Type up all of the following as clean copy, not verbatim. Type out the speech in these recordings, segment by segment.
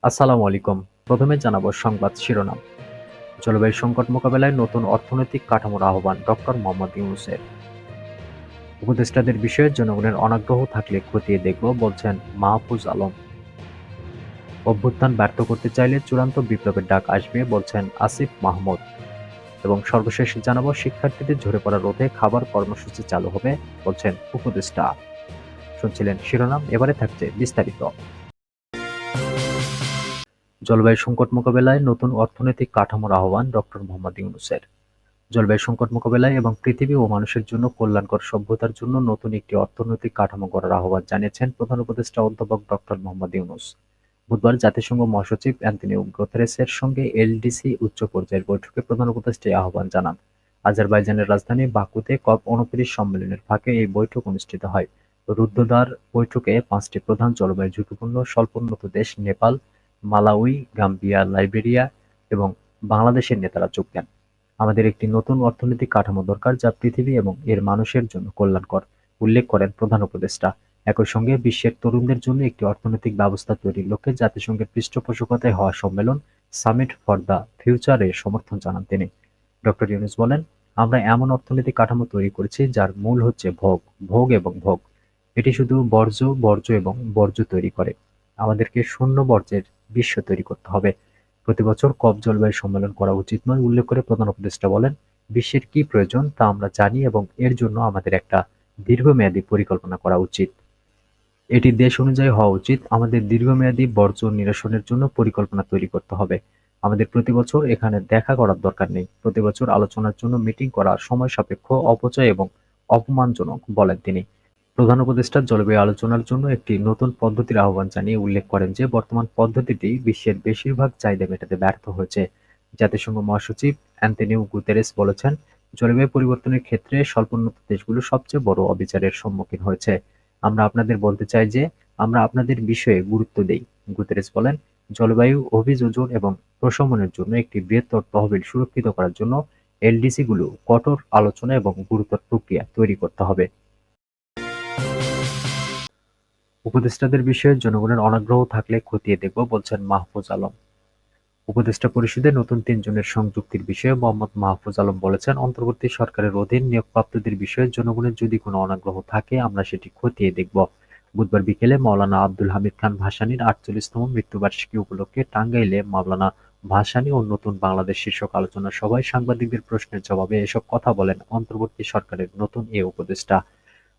আসসালামু আলাইকুম। প্রথমে জানাবো সংবাদ শিরোনাম। জলবায়ু সংকট মোকাবেলায় নতুন অর্থনৈতিক কাঠামোর আহ্বান ডক্টর মোহাম্মদ ইউনূসের। উপদেষ্টাদের বিষয়ে জনগণের অনাগ্রহ থাকলে খতিয়ে দেখব বলছেন মাহফুজ আলম। অভ্যুত্থান ব্যর্থ করতে চাইলে চূড়ান্ত বিপ্লবের ডাক আসবে বলছেন আসিফ মাহমুদ। এবং সর্বশেষ জানাবো শিক্ষার্থীদের ঝরে পড়া রোধে খাবার কর্মসূচি চালু হবে বলছেন উপদেষ্টা। শুনছিলেন শিরোনাম, এবারে থাকছে বিস্তারিত। জলবায়ু সংকট মোকাবেলায় নতুন অর্থনৈতিক কাঠামোর আহ্বান ডক্টর মোহাম্মদ ইউনূসের। জলবায়ু সংকট মোকাবেলায় এবং পৃথিবী ও মানুষের জন্য কল্যাণকর সভ্যতার জন্য নতুন একটি অর্থনৈতিক কাঠামো গড়ার আহ্বান জানিয়েছেন প্রধান উপদেষ্টা অধ্যাপক ডক্টর মোহাম্মদ ইউনূস। বুধবার জাতিসংঘ মহাসচিব অ্যান্তোনিও গুতেরেসের সঙ্গে এলডিসি উচ্চ পর্যায়ের বৈঠকে প্রধান উপদেষ্টা এই আহ্বান জানান। আজারবাইজানের রাজধানী বাকুতে COP29 সম্মেলনের ফাঁকে এই বৈঠক অনুষ্ঠিত হয়। রুদ্ধদ্বার বৈঠকে 5টি প্রধান জলবায়ু ঝুঁকিপূর্ণ স্বল্পোন্নত দেশ নেপাল, মালাউই, গাম্বিয়া, লাইবেরিয়া এবং বাংলাদেশের নেতারা যোগ দেন। আমাদের একটি নতুন অর্থনৈতিক কাঠামো দরকার যা পৃথিবী এবং এর মানুষের জন্য কল্যাণকর, উল্লেখ করেন প্রধান উপদেষ্টা। একই সঙ্গে বিশ্বের তরুণদের জন্য একটি অর্থনৈতিক ব্যবস্থা তৈরির লক্ষ্যে জাতিসংঘের পৃষ্ঠপোষকতায় হওয়া সম্মেলন সামিট ফর দ্য ফিউচার-এর সমর্থন জানান তিনি। ডক্টর ইউনূস বলেন, আমরা এমন অর্থনৈতিক কাঠামো তৈরি করেছি যার মূল হচ্ছে ভোগ, ভোগ এবং ভোগ। এটি শুধু বর্জ্য, বর্জ্য এবং বর্জ্য তৈরি করে। আমাদেরকে শূন্য বর্জ্যের বিশ্ব তৈরি করতে হবে। প্রতি বছর কপ জলবায়ু সম্মেলন করা উচিত নয়, উল্লেখ করে প্রধান উপদেষ্টা বলেন, বিশ্বের কি প্রয়োজন তা আমরা জানি এবং এর জন্য আমাদের একটা দীর্ঘমেয়াদী পরিকল্পনা করা উচিত। এটি দেশ অনুযায়ী হওয়া উচিত। আমাদের দীর্ঘমেয়াদী বর্জ্য নিরসনের জন্য পরিকল্পনা তৈরি করতে হবে। আমাদের প্রতি বছর এখানে দেখা করার দরকার নেই। প্রতি বছর আলোচনার জন্য মিটিং করা সময় সাপেক্ষ, অপচয় এবং অপমানজনক, বলেন তিনি। প্রধান উপদেষ্টা জলবায়ু আলোচনার জন্য একটি নতুন পদ্ধতির আহ্বান জানিয়ে উল্লেখ করেন যে বর্তমান পদ্ধতিটি বিশ্বের বেশিরভাগ চাহিদা মেটাতে ব্যর্থ হয়েছে। জাতিসংঘ মহাসচিব অ্যান্তোনিও গুতেরেস বলেছেন, জলবায়ু পরিবর্তনের ক্ষেত্রে স্বল্পোন্নত দেশগুলো সবচেয়ে বড় অবিচারের সম্মুখীন হয়েছে। আমরা আপনাদের বলতে চাই যে আমরা আপনাদের বিষয়ে গুরুত্ব দেই। গুতেরেস বলেন, জলবায়ু অভিযোজন এবং প্রশমনের জন্য একটি বৃহত্তর তহবিল সুরক্ষিত করার জন্য এলডিসি গুলো কঠোর আলোচনা এবং গুরুতর প্রক্রিয়া তৈরি করতে হবে। উপদেষ্টাদের বিষয়ে জনগণের অনাগ্রহ থাকলে খতিয়ে দেখব বলছেন মাহফুজ আলম। উপদেষ্টা পরিষদে নতুন ৩ জনের সংযুক্তির বিষয়ে মোহাম্মদ মাহফুজ আলম বলেছেন, অন্তর্বর্তী সরকারের অধীন নিয়োগপ্রাপ্তদের বিষয়ে জনগণের যদি কোনো অনাগ্রহ থাকে আমরা সেটি খতিয়ে দেখব। বুধবার বিকেলে মাওলানা আব্দুল হামিদ খান ভাসানীর ৪৮তম মৃত্যুবার্ষিকী উপলক্ষে টাঙ্গাইলে মাওলানা ভাসানী ও নতুন বাংলাদেশ শীর্ষক আলোচনা সভায় সাংবাদিকদের প্রশ্নের জবাবে এসব কথা বলেন অন্তর্বর্তী সরকারের নতুন এ উপদেষ্টা।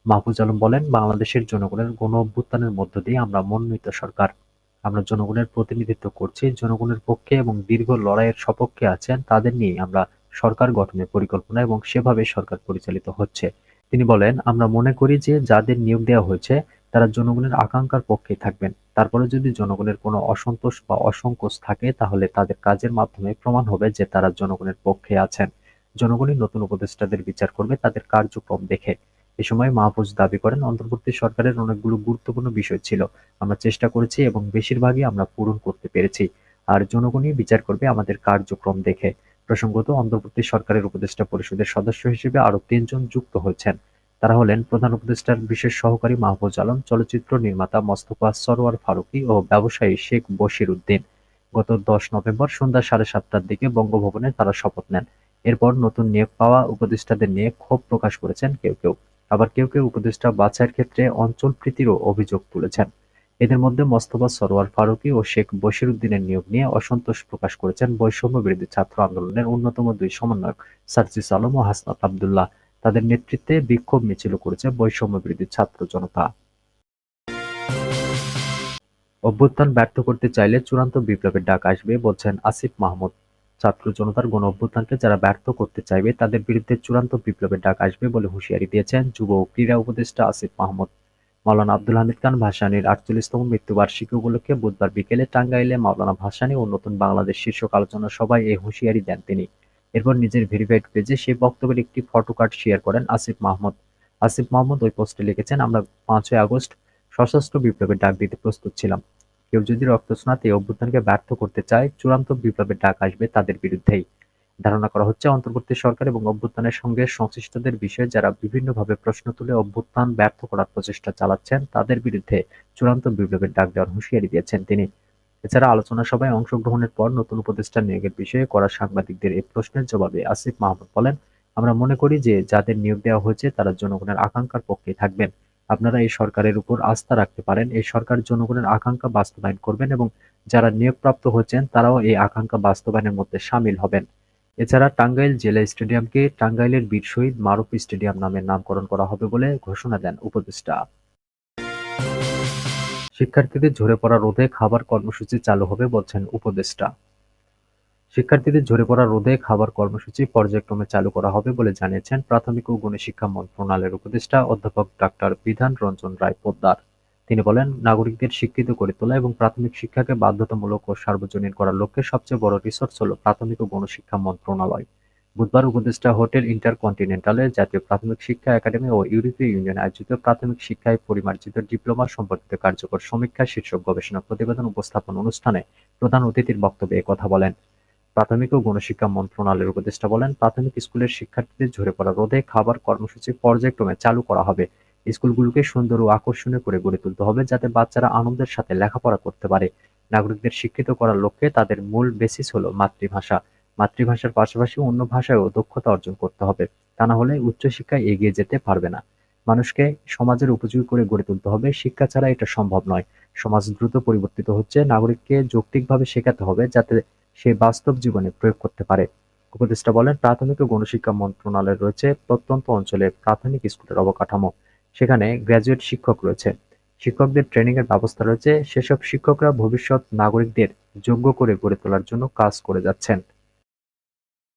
মাহফুজ আলম বলেন, বাংলাদেশের জনগণের গণ-অভ্যুত্থানের মধ্য দিয়ে আমরা মনোনীত সরকার। আমরা জনগণের প্রতিনিধিত্ব করছি। জনগণের পক্ষে এবং দীর্ঘ লড়াইয়ের সপক্ষে আছেন তাদের নিয়েই আমরা সরকার গঠনের পরিকল্পনা এবং সেভাবে সরকার পরিচালিত হচ্ছে। তিনি বলেন, আমরা মনে করি যে যাদের নিয়োগ দেওয়া হয়েছে তারা জনগণের আকাঙ্ক্ষার পক্ষেই থাকবেন। তারপরে যদি জনগণের কোনো অসন্তোষ বা অসংকোচ থাকে তাহলে তাদের কাজের মাধ্যমে প্রমাণ হবে যে তারা জনগণের পক্ষে আছেন। জনগণই নতুন উপদেষ্টাদের বিচার করবে তাদের কার্যক্রম দেখে। এ সময় মাহফুজ দাবি করেন, অন্তর্বর্তী সরকারের অনেকগুলো গুরুত্বপূর্ণ বিষয় ছিল। আমরা চেষ্টা করেছি এবং বেশিরভাগই আমরা পূরণ করতে পেরেছি। আর জনগণই বিচার করবে আমাদের কার্যক্রম দেখে। প্রসঙ্গত, অন্তর্বর্তী সরকারের উপদেষ্টা পরিষদের সদস্য হিসেবে আরও ৩ জন যুক্ত হয়েছেন। তারা হলেন প্রধান উপদেষ্টার বিশেষ সহকারী মাহফুজ আলম, চলচ্চিত্র নির্মাতা মোস্তফা সরোয়ার ফারুকী ও ব্যবসায়ী শেখ বশির উদ্দিন। গত ১০ নভেম্বর সন্ধ্যা ৭:৩০টার দিকে বঙ্গভবনে তারা শপথ নেন। এরপর নতুন নিয়োগ পাওয়া উপদেষ্টাদের নিয়ে ক্ষোভ প্রকাশ করেছেন কেউ কেউ। আবার কেউ কেউ উপদেষ্টা বাছাইয়ের ক্ষেত্রে অঞ্চলপ্রীতিরও অভিযোগ তুলেছেন। এদের মধ্যে মোস্তফা সরোয়ার ফারুকী ও শেখ বশির উদ্দিনের নিয়োগ নিয়ে অসন্তোষ প্রকাশ করেছেন বৈষম্য বিরোধী ছাত্র আন্দোলনের অন্যতম ২ সমন্বয়ক সার্জিস আলম ও হাসনাত আব্দুল্লাহ। তাদের নেতৃত্বে বিক্ষোভ মিছিলও করেছে বৈষম্য বিরোধী ছাত্র জনতা। অভ্যুত্থান ব্যর্থ করতে চাইলে চূড়ান্ত বিপ্লবের ডাক আসবে বলছেন আসিফ মাহমুদ। ছাত্র জনতার গণ-অভ্যুত্থানকে যারা ব্যর্থ করতে চাইবে তাদের বিরুদ্ধে চূড়ান্ত বিপ্লবের ডাক আসবে বলে হুঁশিয়ারি দিয়েছেন যুব ও ক্রীড়া উপদেষ্টা আসিফ মাহমুদ। মাওলানা আব্দুল হামিদ খান ভাসানীর ৪৮তম মৃত্যুবার্ষিকী উপলক্ষে বুধবার বিকেলে টাঙ্গাইলে মাওলানা ভাসানী ও নতুন বাংলাদেশ শীর্ষক আলোচনা সভায় এ হুঁশিয়ারি দেন তিনি। এরপর নিজের ভেরিফাইড পেজে সেই বক্তব্যের একটি ফটোকার্ড শেয়ার করেন আসিফ মাহমুদ। আসিফ মাহমুদ ওই পোস্টে লিখেছেন, আমরা ৫ই আগস্ট সশস্ত্র বিপ্লবের ডাক দিতে প্রস্তুত ছিলাম। কেউ যদি রক্তস্নাত এই অভ্যুত্থানকে ব্যর্থ করতে চায়, চূড়ান্ত বিপ্লবের ডাক আসবে তাদের বিরুদ্ধেই। ধারণা করা হচ্ছে, অন্তর্বর্তী সরকার এবং অভ্যুত্থানের সঙ্গে সংশ্লিষ্টদের বিষয়ে যারা বিভিন্নভাবে প্রশ্ন তুলে অভ্যুত্থান ব্যর্থ করার প্রচেষ্টা চালাচ্ছেন তাদের বিরুদ্ধে চূড়ান্ত বিপ্লবের ডাক দেওয়ার হুঁশিয়ারি দিয়েছেন তিনি। এছাড়া আলোচনা সভায় অংশগ্রহণের পর নতুন উপদেষ্টা নিয়োগের বিষয়ে করা সাংবাদিকদের এই প্রশ্নের জবাবে আসিফ মাহমুদ বলেন, আমরা মনে করি যে যাদের নিয়োগ দেওয়া হয়েছে তারা জনগণের আকাঙ্ক্ষার পক্ষেই থাকবেন। আপনারা এই সরকারের উপর আস্থা রাখতে পারেন। এই সরকার জনগণের আকাঙ্ক্ষা বাস্তবায়ন করবেন এবং যারা নিয়োগপ্রাপ্ত হচ্ছেন তারাও এই আকাঙ্ক্ষা বাস্তবায়নের মধ্যে শামিল হবেন। এছাড়া টাঙ্গাইল জেলা স্টেডিয়ামকে টাঙ্গাইলের বীর শহীদ মারুফ স্টেডিয়াম নামে নামকরণ করা হবে বলে ঘোষণা দেন উপদেষ্টা। শিক্ষার্থীদের ঝরে পড়া রোধে খাবার কর্মসূচি চালু হবে বলছেন উপদেষ্টা। শিক্ষার্থীদের ঝরে পড়া রোধে খাবার কর্মসূচি পর্যায়ক্রমে চালু করা হবে বলে জানিয়েছেন প্রাথমিক ও গণশিক্ষা মন্ত্রণালয়ের উপদেষ্টা অধ্যাপক ডাক্তার বিধান রঞ্জন রায় পোদ্দার। তিনি বলেন, নাগরিকদের শিক্ষিত করে তোলা এবং প্রাথমিক শিক্ষাকে বাধ্যতামূলক ও সার্বজনীন করার লক্ষ্যে সবচেয়ে বড় রিসোর্স হল প্রাথমিক ও গণশিক্ষা মন্ত্রণালয়। বুধবার উপদেষ্টা হোটেল ইন্টারকন্টিনেন্টালে জাতীয় প্রাথমিক শিক্ষা একাডেমি ও ইউরোপীয় ইউনিয়ন আয়োজিত প্রাথমিক শিক্ষায় পরিমার্জিত ডিপ্লোমা সম্পর্কিত কার্যকর সমীক্ষা শীর্ষক গবেষণা প্রতিবেদন উপস্থাপন অনুষ্ঠানে প্রধান অতিথির বক্তব্যে একথা বলেন। প্রাথমিক ও গণশিক্ষা মন্ত্রণালয়ের উপদেষ্টা বলেন, প্রাথমিক স্কুলের শিক্ষার্থীদের ঝরে পড়া রোধে খাবার কর্মসূচি পর্যায়ক্রমে চালু করা হবে। স্কুলগুলোকে সুন্দর ও আকর্ষণীয় করে গড়ে তুলতে হবে যাতে বাচ্চারা আনন্দের সাথে লেখাপড়া করতে পারে। নাগরিকদের শিক্ষিত করার লক্ষ্যে তাদের মূল বেসিস হলো মাতৃভাষা। মাতৃভাষার পাশাপাশি অন্য ভাষায়ও দক্ষতা অর্জন করতে হবে। তা না হলে উচ্চশিক্ষায় এগিয়ে যেতে পারবে না। মানুষকে সমাজের উপযোগী করে গড়ে তুলতে হবে। শিক্ষা ছাড়া এটা সম্ভব নয়। সমাজ দ্রুত পরিবর্তিত হচ্ছে। নাগরিককে যৌক্তিকভাবে শেখাতে হবে যাতে সে বাস্তব জীবনে প্রয়োগ করতে পারে। উপদেষ্টা বলেন, প্রাথমিক ও গণশিক্ষা মন্ত্রণালয়ের রয়েছে প্রত্যন্ত অঞ্চলে প্রাথমিক স্কুলের অবকাঠামো। সেখানে গ্র্যাজুয়েট শিক্ষক রয়েছে। শিক্ষকদের ট্রেনিংয়ের ব্যবস্থা রয়েছে। সেসব শিক্ষকরা ভবিষ্যৎ নাগরিকদের যোগ্য করে গড়ে তোলার জন্য কাজ করে যাচ্ছেন।